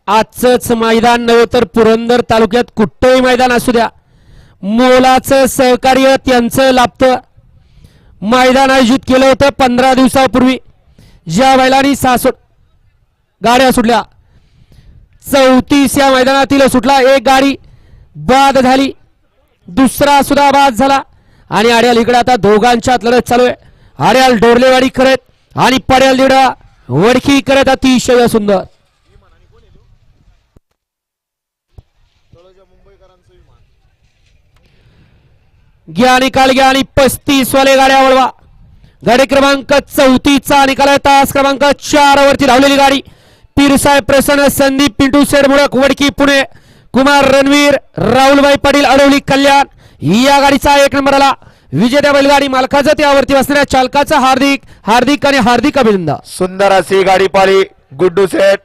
आजच मैदान नव्हे तर पुरंदर तालुक्यात कुठेही मैदान असू द्या, मोलाचं सहकार्य त्यांचं लाभतं. मैदान आयोजित केलं होतं 15 दिवसापूर्वी. ज्या बैलांनी 6 गाड्या सुटल्या, 34 या मैदानातील सुटला. एक गाडी बाद झाली, दुसरा सुद्धा बाद झाला आणि आड्याल इकडे आता दोघांच्यात लढत चालू आहे. आड्याल डोरलेवाडी करत आणि पड्याल लिडा वडकी करत अतिशय सुंदर. घ्या निकाल घ्या आणि 35 वाले गाड्या वळवा. गाडी क्रमांक 34 चा निकाल आहे. तास क्रमांक 4 वरती धावलेली गाडी पीरसाहेब प्रसन्न संदीप पिंटू शेड मुळक वडकी पुणे, कुमार रणवीर राहुलभाई पाटील अडवली कल्याण या गाडीचा 1 नंबर आला. विजेत्या बैलगाडी मालकाचं त्यावरती असणाऱ्या चालकाचं हार्दिक हार्दिक आणि हार्दिक अभिनंदन. सुंदर अशी गाडी पाली गुड्डू सेठ